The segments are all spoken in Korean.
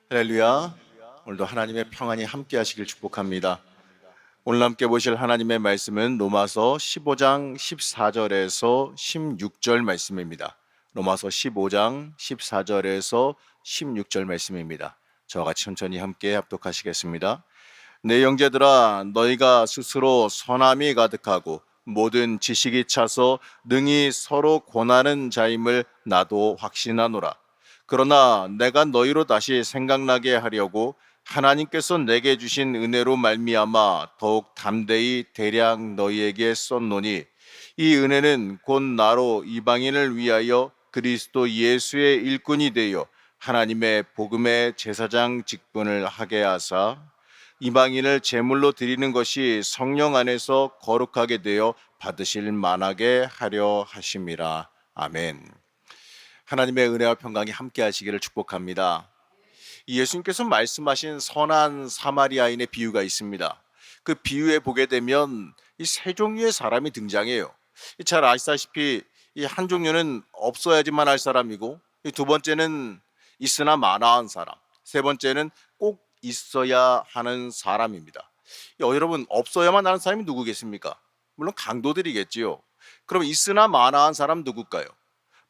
할렐루야. 오늘도 하나님의 평안이 함께 하시길 축복합니다. 오늘 함께 보실 하나님의 말씀은 로마서 15장 14절에서 16절 말씀입니다. 로마서 15장 14절에서 16절 말씀입니다. 저와 같이 천천히 함께 합독하시겠습니다. 내 형제들아, 너희가 스스로 선함이 가득하고 모든 지식이 차서 능히 서로 권하는 자임을 나도 확신하노라. 그러나 내가 너희로 다시 생각나게 하려고 하나님께서 내게 주신 은혜로 말미암아 더욱 담대히 대량 너희에게 썼노니, 이 은혜는 곧 나로 이방인을 위하여 그리스도 예수의 일꾼이 되어 하나님의 복음의 제사장 직분을 하게 하사 이방인을 제물로 드리는 것이 성령 안에서 거룩하게 되어 받으실 만하게 하려 하심이라. 아멘. 하나님의 은혜와 평강이 함께 하시기를 축복합니다. 예수님께서 말씀하신 선한 사마리아인의 비유가 있습니다. 그 비유에 보게 되면 이 세 종류의 사람이 등장해요. 잘 아시다시피 이 한 종류는 없어야지만 할 사람이고, 이 두 번째는 있으나 마나한 사람, 세 번째는 꼭 있어야 하는 사람입니다. 여러분, 없어야만 하는 사람이 누구겠습니까? 물론 강도들이겠지요. 그럼 있으나 마나한 사람 누굴까요?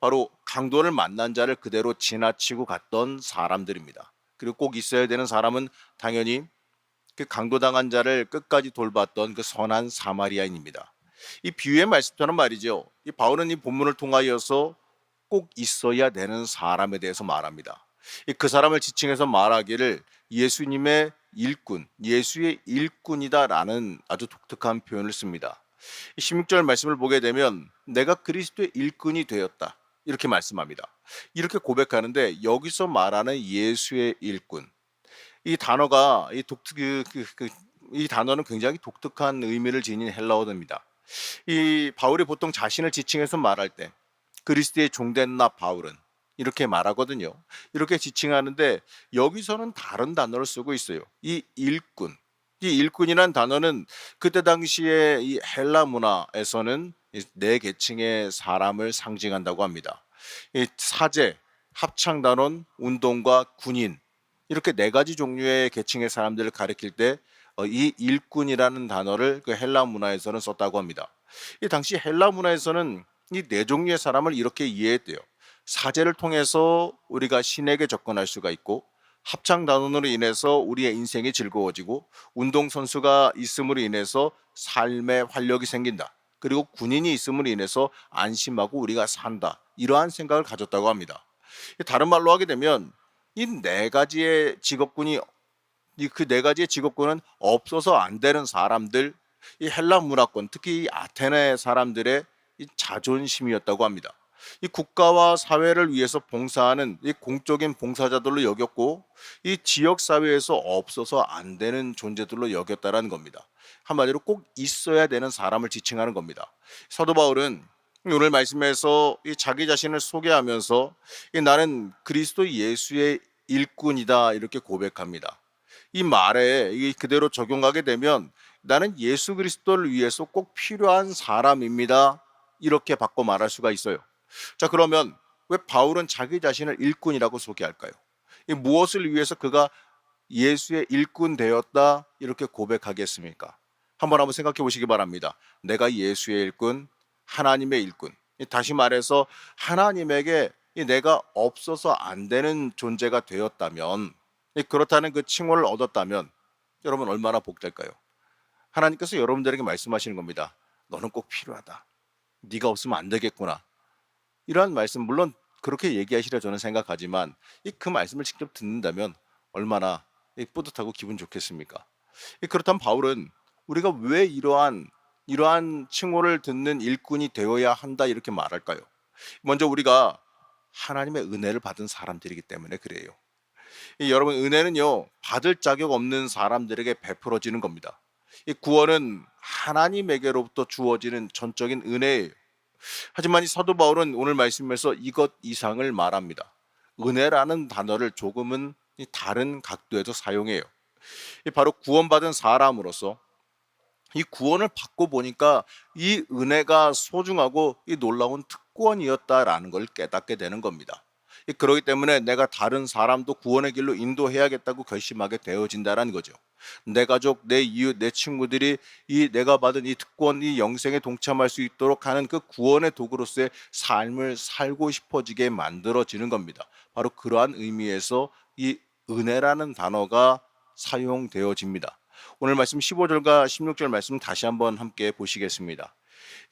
바로 강도를 만난 자를 그대로 지나치고 갔던 사람들입니다. 그리고 꼭 있어야 되는 사람은 당연히 그 강도당한 자를 끝까지 돌봤던 그 선한 사마리아인입니다. 이 비유의 말씀처럼 말이죠. 이 바울은 이 본문을 통하여서 꼭 있어야 되는 사람에 대해서 말합니다. 그 사람을 지칭해서 말하기를 예수님의 일꾼, 예수의 일꾼이다라는 아주 독특한 표현을 씁니다. 16절 말씀을 보게 되면 내가 그리스도의 일꾼이 되었다, 이렇게 말씀합니다. 이렇게 고백하는데 여기서 말하는 예수의 일꾼, 이 단어가 이 단어는 굉장히 독특한 의미를 지닌 헬라어입니다. 이 바울이 보통 자신을 지칭해서 말할 때 그리스도의 종된 나 바울은 이렇게 말하거든요. 이렇게 지칭하는데 여기서는 다른 단어를 쓰고 있어요. 이 일꾼. 이 일꾼이란 단어는 그때 당시에 이 헬라 문화에서는 네 계층의 사람을 상징한다고 합니다. 이 사제, 합창단원, 운동가, 군인, 이렇게 네 가지 종류의 계층의 사람들을 가리킬 때 이 일꾼이라는 단어를 그 헬라 문화에서는 썼다고 합니다. 이 당시 헬라 문화에서는 이 네 종류의 사람을 이렇게 이해했대요. 사제를 통해서 우리가 신에게 접근할 수가 있고, 합창단원으로 인해서 우리의 인생이 즐거워지고, 운동선수가 있음으로 인해서 삶의 활력이 생긴다. 그리고 군인이 있음으로 인해서 안심하고 우리가 산다. 이러한 생각을 가졌다고 합니다. 다른 말로 하게 되면 이 네 가지의 직업군이, 그 네 가지의 직업군은 없어서 안 되는 사람들, 이 헬라 문화권, 특히 이 아테네 사람들의 이 자존심이었다고 합니다. 이 국가와 사회를 위해서 봉사하는 이 공적인 봉사자들로 여겼고, 이 지역 사회에서 없어서 안 되는 존재들로 여겼다라는 겁니다. 한마디로 꼭 있어야 되는 사람을 지칭하는 겁니다. 사도 바울은 오늘 말씀에서 이 자기 자신을 소개하면서 나는 그리스도 예수의 일꾼이다, 이렇게 고백합니다. 이 말에 이 그대로 적용하게 되면 나는 예수 그리스도를 위해서 꼭 필요한 사람입니다, 이렇게 바꿔 말할 수가 있어요. 자, 그러면 왜 바울은 자기 자신을 일꾼이라고 소개할까요? 이 무엇을 위해서 그가 예수의 일꾼 되었다, 이렇게 고백하겠습니까? 한번 생각해 보시기 바랍니다. 내가 예수의 일꾼, 하나님의 일꾼. 다시 말해서 하나님에게 내가 없어서 안 되는 존재가 되었다면, 그렇다는 그 칭호를 얻었다면 여러분 얼마나 복될까요? 하나님께서 여러분들에게 말씀하시는 겁니다. 너는 꼭 필요하다. 네가 없으면 안 되겠구나. 이러한 말씀, 물론 그렇게 얘기하시려 저는 생각하지만 그 말씀을 직접 듣는다면 얼마나 뿌듯하고 기분 좋겠습니까? 그렇다면 바울은 우리가 왜 이러한 칭호를 듣는 일꾼이 되어야 한다, 이렇게 말할까요? 먼저 우리가 하나님의 은혜를 받은 사람들이기 때문에 그래요. 여러분, 은혜는요, 받을 자격 없는 사람들에게 베풀어지는 겁니다. 이 구원은 하나님에게로부터 주어지는 전적인 은혜예요. 하지만 이 사도 바울은 오늘 말씀에서 이것 이상을 말합니다. 은혜라는 단어를 조금은 다른 각도에서 사용해요. 바로 구원받은 사람으로서 이 구원을 받고 보니까 이 은혜가 소중하고 이 놀라운 특권이었다라는 걸 깨닫게 되는 겁니다. 그렇기 때문에 내가 다른 사람도 구원의 길로 인도해야겠다고 결심하게 되어진다는 거죠. 내 가족, 내 이웃, 내 친구들이 이 내가 받은 이 특권, 이 영생에 동참할 수 있도록 하는 그 구원의 도구로서의 삶을 살고 싶어지게 만들어지는 겁니다. 바로 그러한 의미에서 이 은혜라는 단어가 사용되어집니다. 오늘 말씀 15절과 16절 말씀 다시 한번 함께 보시겠습니다.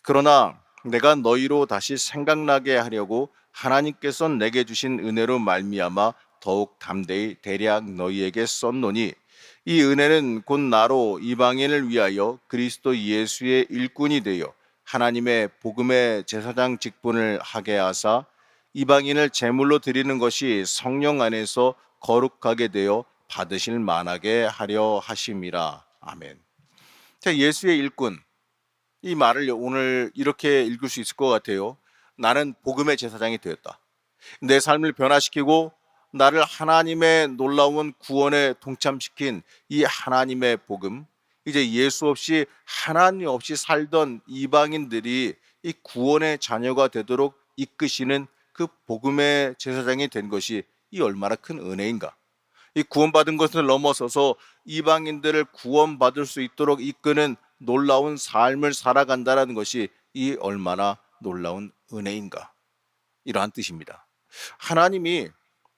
그러나 내가 너희로 다시 생각나게 하려고 하나님께서 내게 주신 은혜로 말미암아 더욱 담대히 대략 너희에게 썼노니 이 은혜는 곧 나로 이방인을 위하여 그리스도 예수의 일꾼이 되어 하나님의 복음의 제사장 직분을 하게 하사 이방인을 제물로 드리는 것이 성령 안에서 거룩하게 되어 받으실 만하게 하려 하심이라. 아멘. 자, 예수의 일꾼, 이 말을 오늘 이렇게 읽을 수 있을 것 같아요. 나는 복음의 제사장이 되었다. 내 삶을 변화시키고 나를 하나님의 놀라운 구원에 동참시킨 이 하나님의 복음, 이제 예수 없이 하나님 없이 살던 이방인들이 이 구원의 자녀가 되도록 이끄시는 그 복음의 제사장이 된 것이 이 얼마나 큰 은혜인가. 이 구원받은 것을 넘어서서 이방인들을 구원받을 수 있도록 이끄는 놀라운 삶을 살아간다는 것이 이 얼마나 놀라운 은혜인가. 이러한 뜻입니다. 하나님이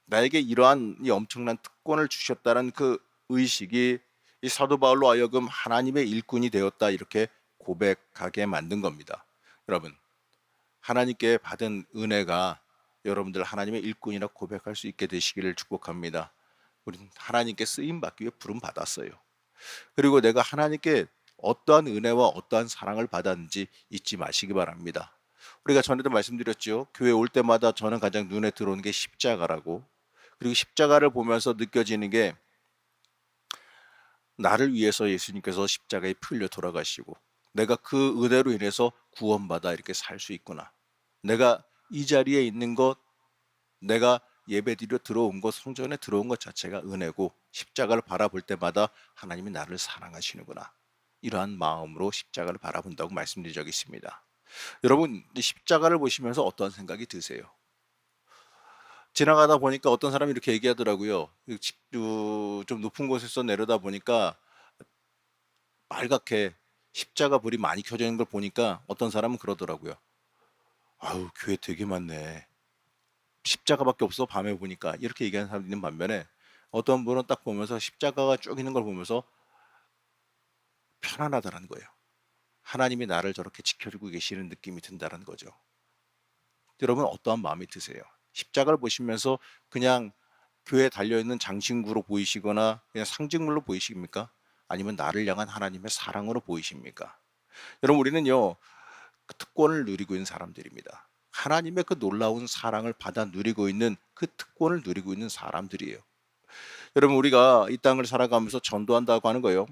나에게 이러한 이 엄청난 특권을 주셨다는 그 의식이 이 사도 바울로 하여금 하나님의 일꾼이 되었다 이렇게 고백하게 만든 겁니다. 여러분, 하나님께 받은 은혜가 여러분들 하나님의 일꾼이라 고백할 수 있게 되시기를 축복합니다. 우리는 하나님께 쓰임 받기 위해 부름 받았어요. 그리고 내가 하나님께 어떠한 은혜와 어떠한 사랑을 받았는지 잊지 마시기 바랍니다. 우리가 전에도 말씀드렸죠. 교회 올 때마다 저는 가장 눈에 들어오는 게 십자가라고. 그리고 십자가를 보면서 느껴지는 게 나를 위해서 예수님께서 십자가에 피 흘려 돌아가시고 내가 그 은혜로 인해서 구원받아 이렇게 살 수 있구나. 내가 이 자리에 있는 것, 내가 예배드리러 들어온 것, 성전에 들어온 것 자체가 은혜고 십자가를 바라볼 때마다 하나님이 나를 사랑하시는구나. 이러한 마음으로 십자가를 바라본다고 말씀드린 적이 있습니다. 여러분, 십자가를 보시면서 어떤 생각이 드세요? 지나가다 보니까 어떤 사람이 이렇게 얘기하더라고요. 좀 높은 곳에서 내려다 보니까 빨갛게 십자가 불이 많이 켜져 있는 걸 보니까 어떤 사람은 그러더라고요. 아유, 교회 되게 많네. 십자가밖에 없어 밤에 보니까. 이렇게 얘기하는 사람이 있는 반면에 어떤 분은 딱 보면서 십자가가 쭉 있는 걸 보면서 편안하다는 거예요. 하나님이 나를 저렇게 지켜주고 계시는 느낌이 든다는 거죠. 여러분, 어떠한 마음이 드세요? 십자가를 보시면서 그냥 교회에 달려있는 장신구로 보이시거나 그냥 상징물로 보이십니까? 아니면 나를 향한 하나님의 사랑으로 보이십니까? 여러분, 우리는요, 그 특권을 누리고 있는 사람들입니다. 하나님의 그 놀라운 사랑을 받아 누리고 있는 그 특권을 누리고 있는 사람들이에요. 여러분, 우리가 이 땅을 살아가면서 전도한다고 하는 거예요.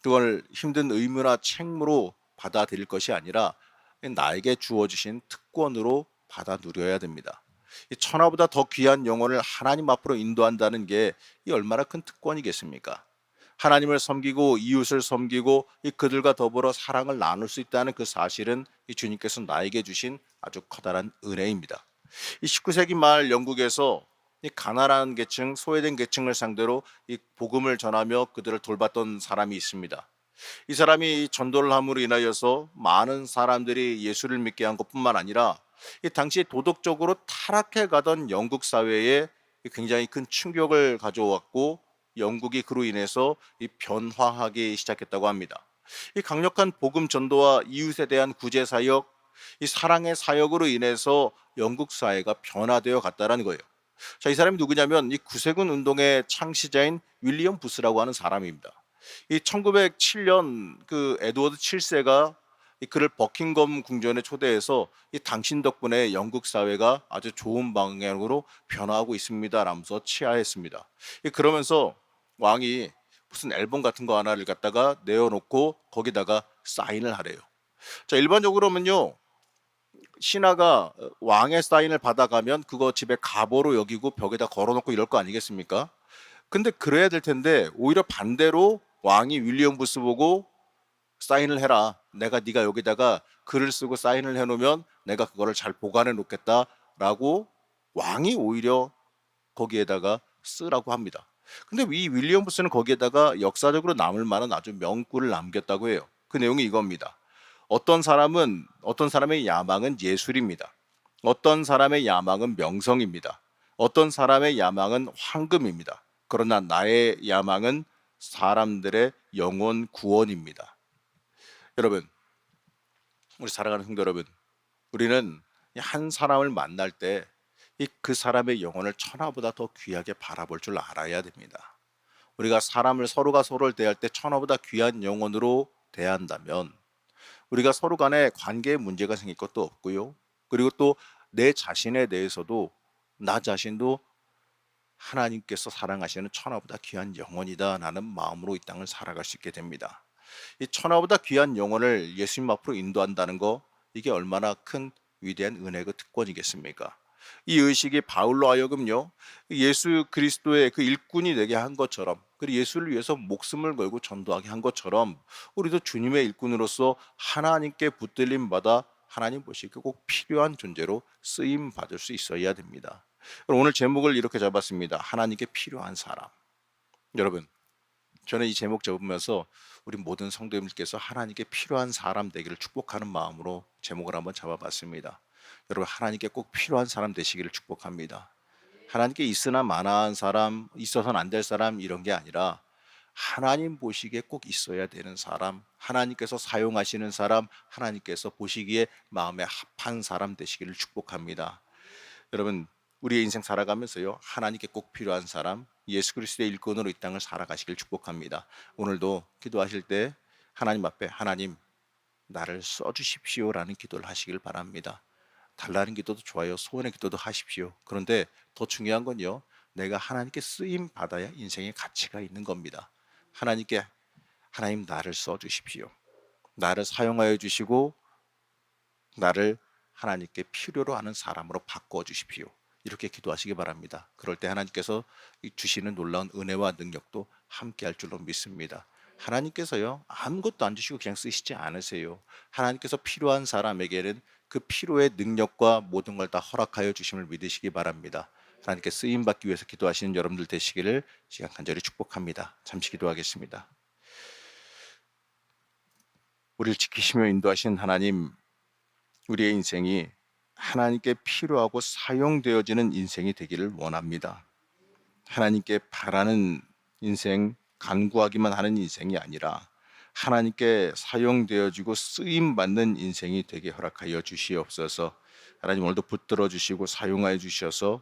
그걸 힘든 의무나 책무로 받아들일 것이 아니라 나에게 주어주신 특권으로 받아 누려야 됩니다. 이 천하보다 더 귀한 영혼을 하나님 앞으로 인도한다는 게 이 얼마나 큰 특권이겠습니까? 하나님을 섬기고 이웃을 섬기고 이 그들과 더불어 사랑을 나눌 수 있다는 그 사실은 이 주님께서 나에게 주신 아주 커다란 은혜입니다. 이 19세기 말 영국에서 이 가난한 계층, 소외된 계층을 상대로 이 복음을 전하며 그들을 돌봤던 사람이 있습니다. 이 사람이 전도를 함으로 인하여서 많은 사람들이 예수를 믿게 한 것뿐만 아니라 이 당시 도덕적으로 타락해 가던 영국 사회에 굉장히 큰 충격을 가져왔고 영국이 그로 인해서 이 변화하기 시작했다고 합니다. 이 강력한 복음 전도와 이웃에 대한 구제 사역, 이 사랑의 사역으로 인해서 영국 사회가 변화되어 갔다는 거예요. 자, 이 사람이 누구냐면 이 구세군 운동의 창시자인 윌리엄 부스라고 하는 사람입니다. 이 1907년 그 에드워드 7세가 그를 버킹엄 궁전에 초대해서 이 당신 덕분에 영국 사회가 아주 좋은 방향으로 변화하고 있습니다라면서 치하했습니다. 그러면서 왕이 무슨 앨범 같은 거 하나를 갖다가 내어놓고 거기다가 사인을 하래요. 자, 일반적으로는요, 신하가 왕의 사인을 받아가면 그거 집에 가보로 여기고 벽에다 걸어놓고 이럴 거 아니겠습니까? 근데 그래야 될 텐데 오히려 반대로 왕이 윌리엄 부스 보고 사인을 해라. 네가 여기다가 글을 쓰고 사인을 해놓으면 내가 그거를 잘 보관해 놓겠다라고 왕이 오히려 거기에다가 쓰라고 합니다. 근데 이 윌리엄 부스는 거기에다가 역사적으로 남을 만한 아주 명구를 남겼다고 해요. 그 내용이 이겁니다. 어떤 사람의 야망은 예술입니다. 어떤 사람의 야망은 명성입니다. 어떤 사람의 야망은 황금입니다. 그러나 나의 야망은 사람들의 영혼 구원입니다. 여러분, 우리 사랑하는 성도 여러분, 우리는 한 사람을 만날 때 그 사람의 영혼을 천하보다 더 귀하게 바라볼 줄 알아야 됩니다. 우리가 서로가 서로를 대할 때 천하보다 귀한 영혼으로 대한다면 우리가 서로 간에 관계에 문제가 생길 것도 없고요. 그리고 또 내 자신에 대해서도 나 자신도 하나님께서 사랑하시는 천하보다 귀한 영혼이다라는 마음으로 이 땅을 살아갈 수 있게 됩니다. 이 천하보다 귀한 영혼을 예수님 앞으로 인도한다는 거, 이게 얼마나 큰 위대한 은혜고 특권이겠습니까? 이 의식이 바울로 하여금요, 예수 그리스도의 그 일꾼이 되게 한 것처럼, 그리고 예수를 위해서 목숨을 걸고 전도하게 한 것처럼 우리도 주님의 일꾼으로서 하나님께 붙들림 받아 하나님 보시기에 꼭 필요한 존재로 쓰임 받을 수 있어야 됩니다. 오늘 제목을 이렇게 잡았습니다. 하나님께 필요한 사람. 여러분, 저는 이 제목 잡으면서 우리 모든 성도님들께서 하나님께 필요한 사람 되기를 축복하는 마음으로 제목을 한번 잡아봤습니다. 여러분, 하나님께 꼭 필요한 사람 되시기를 축복합니다. 하나님께 있으나 마나한 사람, 있어서는 안 될 사람, 이런 게 아니라 하나님 보시기에 꼭 있어야 되는 사람, 하나님께서 사용하시는 사람, 하나님께서 보시기에 마음에 합한 사람 되시기를 축복합니다. 여러분, 우리의 인생 살아가면서요, 하나님께 꼭 필요한 사람, 예수 그리스도의 일꾼으로 이 땅을 살아가시길 축복합니다. 오늘도 기도하실 때 하나님 앞에, 하나님 나를 써주십시오라는 기도를 하시길 바랍니다. 달라는 기도도 좋아요. 소원의 기도도 하십시오. 그런데 더 중요한 건요, 내가 하나님께 쓰임 받아야 인생의 가치가 있는 겁니다. 하나님 나를 써주십시오. 나를 사용하여 주시고 나를 하나님께 필요로 하는 사람으로 바꿔주십시오. 이렇게 기도하시기 바랍니다. 그럴 때 하나님께서 주시는 놀라운 은혜와 능력도 함께 할 줄로 믿습니다. 하나님께서요, 아무것도 안 주시고 그냥 쓰시지 않으세요. 하나님께서 필요한 사람에게는 그 필요의 능력과 모든 걸 다 허락하여 주심을 믿으시기 바랍니다. 하나님께 쓰임 받기 위해서 기도하시는 여러분들 되시기를 시간 간절히 축복합니다. 잠시 기도하겠습니다. 우리를 지키시며 인도하신 하나님, 우리의 인생이 하나님께 필요하고 사용되어지는 인생이 되기를 원합니다. 하나님께 바라는 인생, 간구하기만 하는 인생이 아니라 하나님께 사용되어지고 쓰임받는 인생이 되게 허락하여 주시옵소서. 하나님, 오늘도 붙들어 주시고 사용하여 주셔서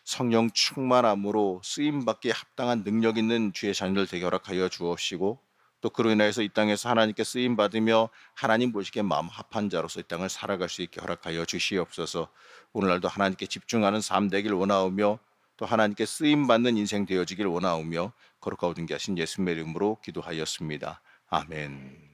성령 충만함으로 쓰임받기에 합당한 능력 있는 주의 자녀들 되게 허락하여 주옵시고, 또 그로 인하여서 이 땅에서 하나님께 쓰임 받으며 하나님 보시기에 마음 합한 자로서 이 땅을 살아갈 수 있게 허락하여 주시옵소서. 오늘날도 하나님께 집중하는 삶 되길 원하오며 또 하나님께 쓰임 받는 인생 되어지길 원하오며 거룩하고 존귀하신 예수님의 이름으로 기도하였습니다. 아멘.